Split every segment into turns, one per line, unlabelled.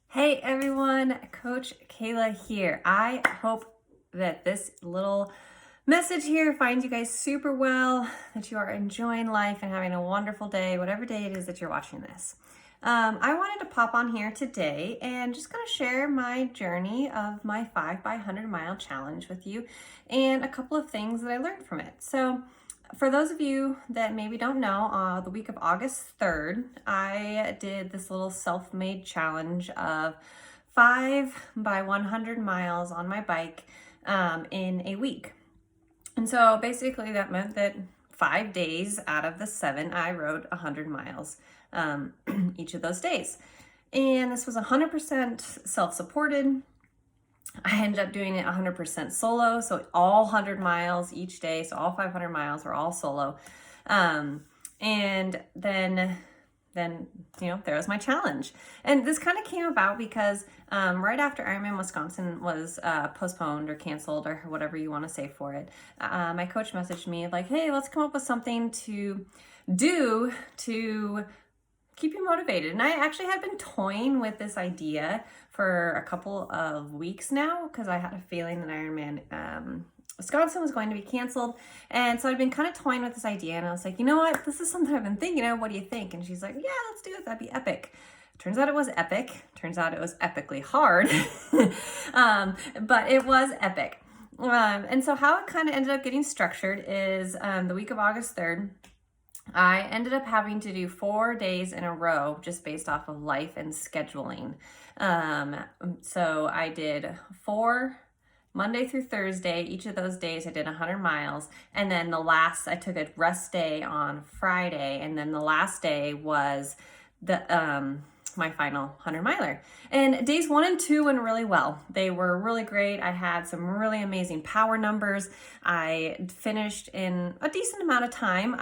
Hey everyone, Coach Kayla here. I hope that this little message here finds you guys super well, that you are enjoying life and having a wonderful day, whatever day it is that you're watching this. I wanted to pop on here today and just kind of share my journey of my 5 by 100 mile challenge with you and a couple of things that I learned from it. So for those of you that maybe don't know, the week of August 3rd, I did this little self-made challenge of 5 by 100 miles on my bike in a week. And so basically that meant that 5 days out of the 7, I rode 100 miles each of those days. And this was 100% self-supported. I ended up doing it 100% solo, so all 100 miles each day, so all 500 miles were all solo. And then there was my challenge. And this kind of came about because right after Ironman Wisconsin was postponed or canceled or whatever you want to say for it, my coach messaged me like, hey, let's come up with something to do to keep you motivated. And I actually had been toying with this idea for a couple of weeks now because I had a feeling that Ironman Wisconsin was going to be canceled. And so I'd been kind of toying with this idea and I was like, you know what, this is something I've been thinking of. What do you think? And she's like, yeah, let's do it. That'd be epic. Turns out it was epic. Turns out it was epically hard, but it was epic. And so how it kind of ended up getting structured is the week of August 3rd, I ended up having to do 4 days in a row just based off of life and scheduling. So I did 4 Monday through Thursday. Each of those days I did 100 miles. And then I took a rest day on Friday. And then the last day was my final 100 miler. And days 1 and 2 went really well. They were really great. I had some really amazing power numbers. I finished in a decent amount of time.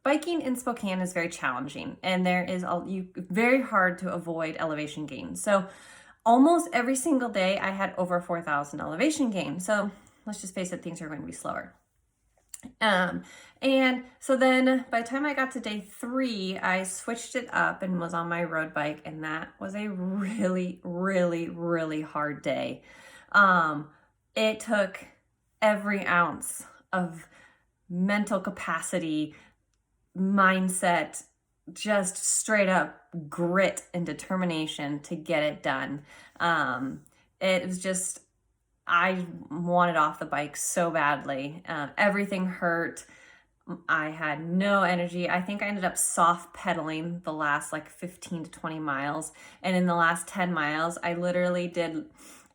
Biking in Spokane is very challenging and there is very hard to avoid elevation gain. So almost every single day I had over 4,000 elevation gain. So let's just face it, things are going to be slower. And so then by the time I got to day 3, I switched it up and was on my road bike. And that was a really, really, really hard day. It took every ounce of mental capacity, mindset, just straight up grit and determination to get it done. It was just, I wanted off the bike so badly. Everything hurt. I had no energy. I think I ended up soft pedaling the last 15 to 20 miles. And in the last 10 miles, I literally did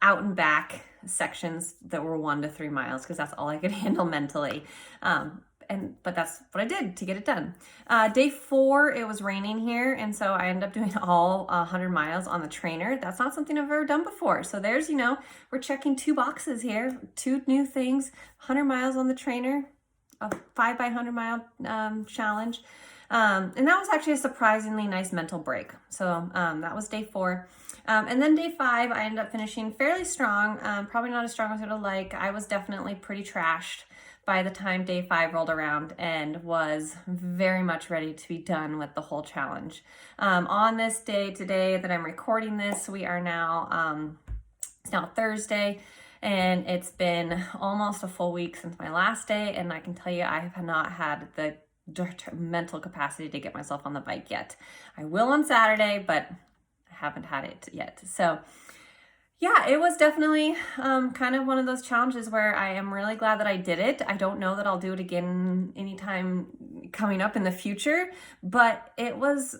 out and back sections that were 1 to 3 miles because that's all I could handle mentally. But that's what I did to get it done. Day 4, it was raining here. And so I ended up doing all 100 miles on the trainer. That's not something I've ever done before. So there's, we're checking 2 boxes here, 2 new things, 100 miles on the trainer, a 5 by 100 mile challenge. And that was actually a surprisingly nice mental break. So that was day 4. And then day 5, I ended up finishing fairly strong, probably not as strong as I would have liked. I was definitely pretty trashed by the time day 5 rolled around and was very much ready to be done with the whole challenge. On this day today that I'm recording this, we are now, it's now Thursday, and it's been almost a full week since my last day, and I can tell you I have not had the mental capacity to get myself on the bike yet. I will on Saturday, but I haven't had it yet. So yeah, it was definitely kind of one of those challenges where I am really glad that I did it. I don't know that I'll do it again anytime coming up in the future, but it was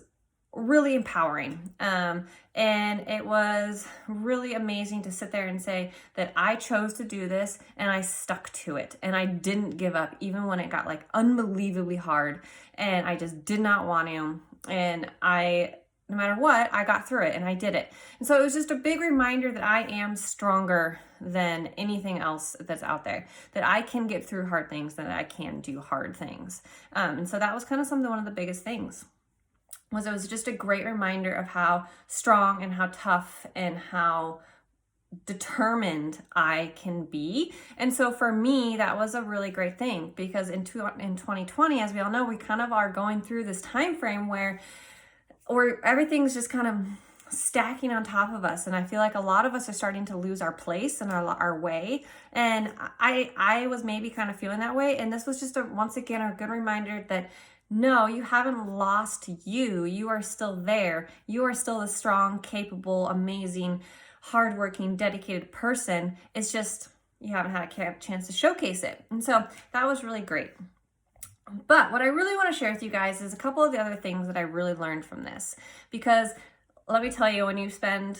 really empowering. And it was really amazing to sit there and say that I chose to do this and I stuck to it and I didn't give up even when it got unbelievably hard and I just did not want to. And no matter what, I got through it and I did it. And so it was just a big reminder that I am stronger than anything else that's out there, that I can get through hard things, that I can do hard things. And so that was kind of one of the biggest things. It was just a great reminder of how strong and how tough and how determined I can be. And so for me, that was a really great thing because in 2020, as we all know, we kind of are going through this time frame where everything's just kind of stacking on top of us. And I feel like a lot of us are starting to lose our place and our way. And I was maybe kind of feeling that way. And this was just once again, a good reminder that no, you haven't lost you. You are still there. You are still a strong, capable, amazing, hardworking, dedicated person. It's just, you haven't had a chance to showcase it. And so that was really great. But what I really want to share with you guys is a couple of the other things that I really learned from this, because let me tell you, when you spend,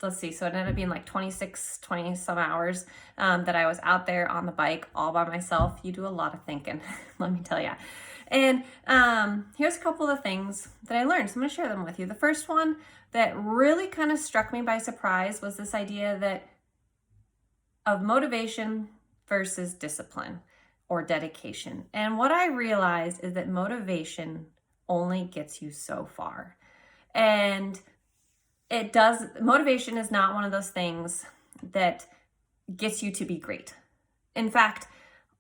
let's see, so it ended up being like 20 some hours that I was out there on the bike all by myself. You do a lot of thinking, let me tell you. And here's a couple of things that I learned. So I'm going to share them with you. The first one that really kind of struck me by surprise was this idea that of motivation versus discipline or dedication. And what I realized is that motivation only gets you so far. And motivation is not one of those things that gets you to be great. In fact,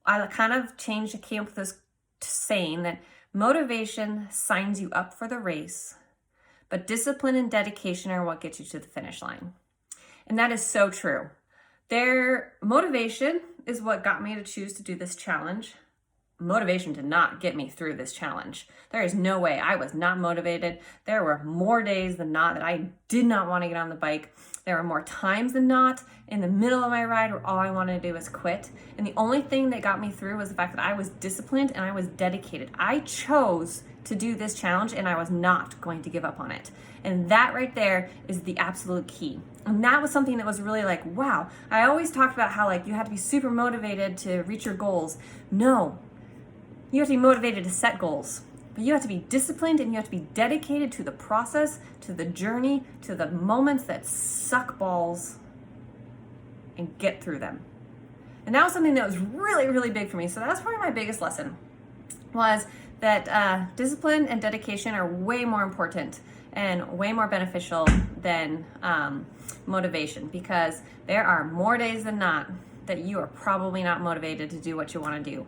I kind of came up with this saying that motivation signs you up for the race, but discipline and dedication are what gets you to the finish line. And that is so true. Motivation is what got me to choose to do this challenge. Motivation did not get me through this challenge. There is no way. I was not motivated. There were more days than not that I did not want to get on the bike. There were more times than not in the middle of my ride where all I wanted to do was quit. And the only thing that got me through was the fact that I was disciplined and I was dedicated. I chose to do this challenge and I was not going to give up on it. And that right there is the absolute key. And that was something that was really like, wow. I always talked about how like you have to be super motivated to reach your goals. No. You have to be motivated to set goals, but you have to be disciplined and you have to be dedicated to the process, to the journey, to the moments that suck balls and get through them. And that was something that was really, really big for me. So that was probably my biggest lesson, was that discipline and dedication are way more important and way more beneficial than motivation, because there are more days than not that you are probably not motivated to do what you want to do.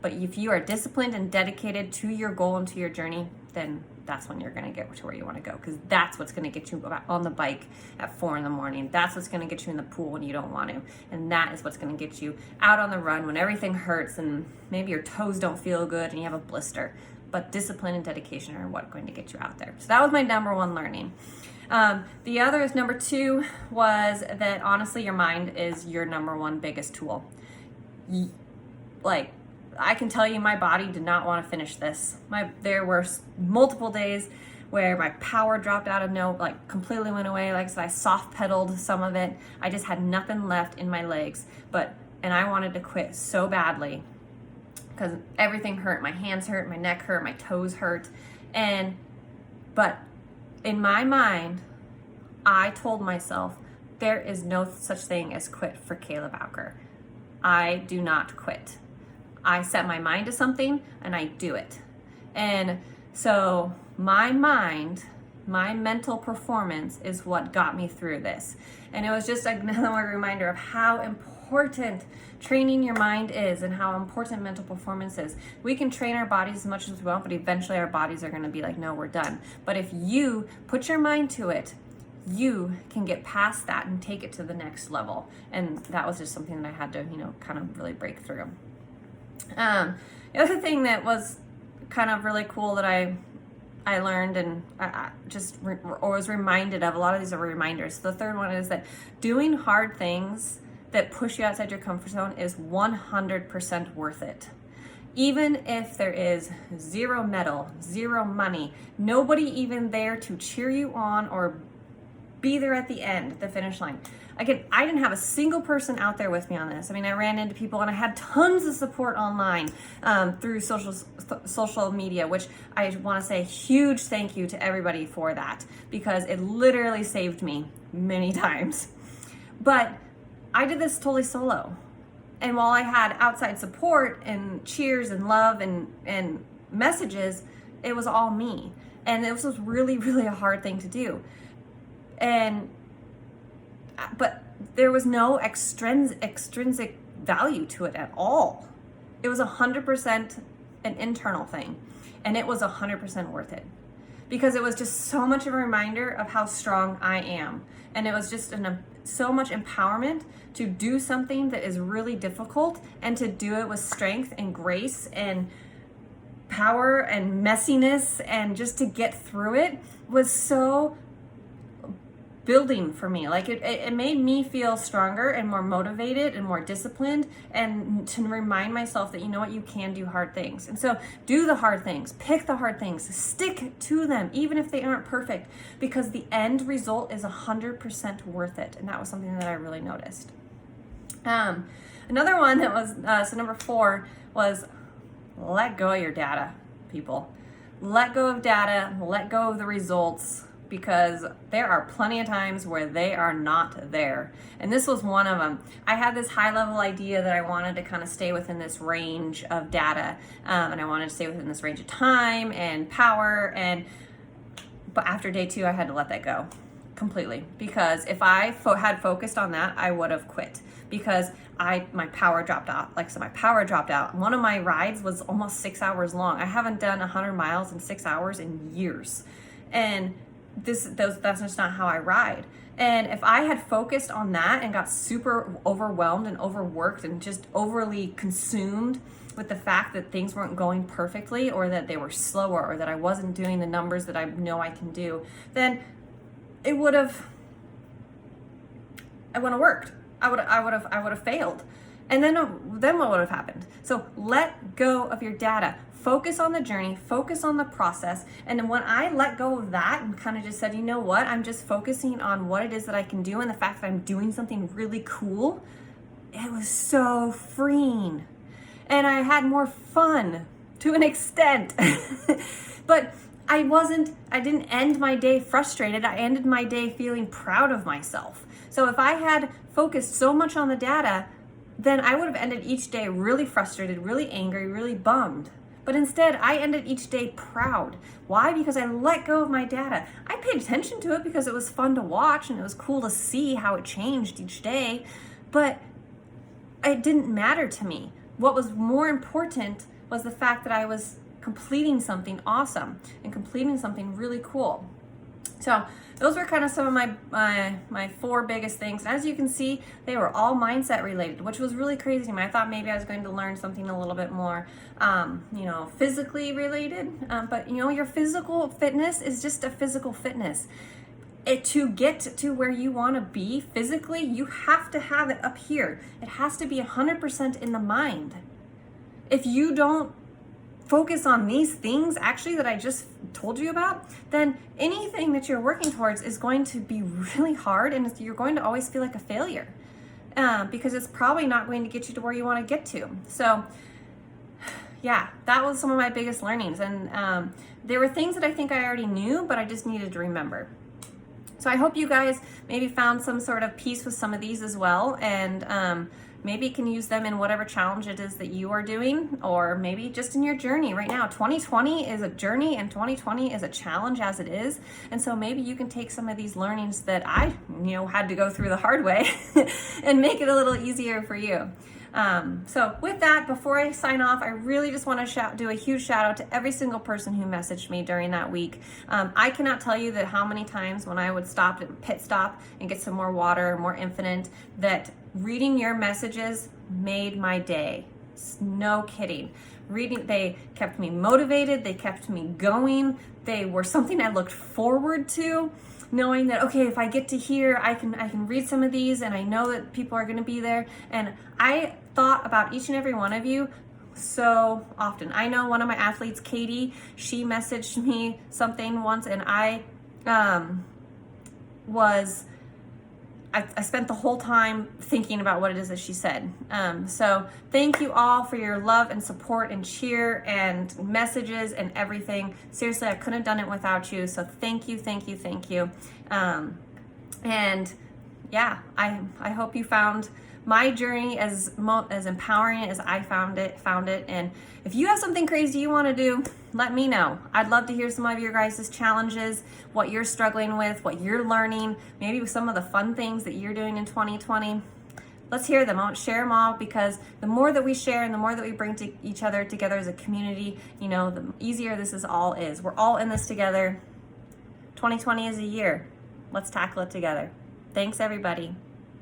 But if you are disciplined and dedicated to your goal and to your journey, then that's when you're going to get to where you want to go, because that's what's going to get you on the bike at 4 a.m. That's what's going to get you in the pool when you don't want to. And that is what's going to get you out on the run when everything hurts and maybe your toes don't feel good and you have a blister. But discipline and dedication are what's going to get you out there. So that was my number one learning. The other is number 2 was that honestly, your mind is your number one biggest tool. I can tell you my body did not want to finish this. There were multiple days where my power dropped out of completely went away. Like I said, I soft pedaled some of it. I just had nothing left in my legs. And I wanted to quit so badly because everything hurt. My hands hurt, my neck hurt, my toes hurt. But in my mind, I told myself, there is no such thing as quit for Kayla Bowker. I do not quit. I set my mind to something and I do it. And so my mind, my mental performance is what got me through this. And it was just another reminder of how important training your mind is and how important mental performance is. We can train our bodies as much as we want, but eventually our bodies are going to be like, no, we're done. But if you put your mind to it, you can get past that and take it to the next level. And that was just something that I had to, kind of really break through. The other thing that was kind of really cool that I learned and I was reminded of, a lot of these are reminders. The third one is that doing hard things that push you outside your comfort zone is 100% worth it. Even if there is zero medal, zero money, nobody even there to cheer you on or be there at the end, the finish line. Again, I didn't have a single person out there with me on this. I mean, I ran into people and I had tons of support online through social media, which I want to say a huge thank you to everybody for that, because it literally saved me many times. But I did this totally solo. And while I had outside support and cheers and love and messages, it was all me. And it was really, really a hard thing to do. But there was no extrinsic value to it at all. It was 100% an internal thing, and it was 100% worth it, because it was just so much of a reminder of how strong I am. And it was just so much empowerment to do something that is really difficult and to do it with strength and grace and power and messiness, and just to get through it was so building for me. Like it made me feel stronger and more motivated and more disciplined, and to remind myself that, you know what, you can do hard things. And so do the hard things, pick the hard things, stick to them, even if they aren't perfect, because the end result is 100% worth it. And that was something that I really noticed. Another one that was, so number 4 was let go of your data, people. Let go of data, let go of the results, because there are plenty of times where they are not there. And this was one of them. I had this high level idea that I wanted to kind of stay within this range of data, and I wanted to stay within this range of time and power, but after day 2, I had to let that go completely, because if I had focused on that, I would have quit, because my power dropped out. Like, so my power dropped out. One of my rides was almost 6 hours long. I haven't done 100 miles in 6 hours in years. And that's just not how I ride. And if I had focused on that and got super overwhelmed and overworked and just overly consumed with the fact that things weren't going perfectly, or that they were slower, or that I wasn't doing the numbers that I know I can do, then it wouldn't have worked. I would have failed. And then what would have happened? So let go of your data. Focus on the journey, focus on the process. And then when I let go of that and kind of just said, you know what, I'm just focusing on what it is that I can do and the fact that I'm doing something really cool, it was so freeing. And I had more fun to an extent. But I didn't end my day frustrated. I ended my day feeling proud of myself. So if I had focused so much on the data, then I would have ended each day really frustrated, really angry, really bummed. But instead, I ended each day proud. Why? Because I let go of my data. I paid attention to it because it was fun to watch and it was cool to see how it changed each day, but it didn't matter to me. What was more important was the fact that I was completing something awesome and completing something really cool. So those were kind of some of my 4 biggest things. And as you can see, they were all mindset related, which was really crazy to me. I thought maybe I was going to learn something a little bit more, physically related. But your physical fitness is just a physical fitness. To get to where you want to be physically, you have to have it up here. It has to be 100% in the mind. If you don't focus on these things actually that I just told you about, then anything that you're working towards is going to be really hard, and you're going to always feel like a failure, because it's probably not going to get you to where you want to get to. So yeah, that was some of my biggest learnings, and there were things that I think I already knew, but I just needed to remember. So I hope you guys maybe found some sort of peace with some of these as well, and maybe you can use them in whatever challenge it is that you are doing, or maybe just in your journey right now. 2020 is a journey, and 2020 is a challenge as it is. And so maybe you can take some of these learnings that I, had to go through the hard way and make it a little easier for you. So with that, before I sign off, I really just want to do a huge shout out to every single person who messaged me during that week. I cannot tell you that how many times when I would stop at pit stop and get some more water, more Infinite, that reading your messages made my day. No kidding. They kept me motivated. They kept me going. They were something I looked forward to, knowing that, okay, if I get to here, I can read some of these, and I know that people are going to be there. And I thought about each and every one of you so often. I know one of my athletes, Katie, she messaged me something once, and I spent the whole time thinking about what it is that she said. So thank you all for your love and support and cheer and messages and everything. Seriously, I couldn't have done it without you. So thank you, thank you, thank you. And yeah, I hope you found my journey as empowering as I found it. And if you have something crazy you want to do, let me know. I'd love to hear some of your guys' challenges, what you're struggling with, what you're learning, maybe some of the fun things that you're doing in 2020. Let's hear them. I want to share them all, because the more that we share and the more that we bring each other together as a community, the easier this all is. We're all in this together. 2020 is a year. Let's tackle it together. Thanks, everybody.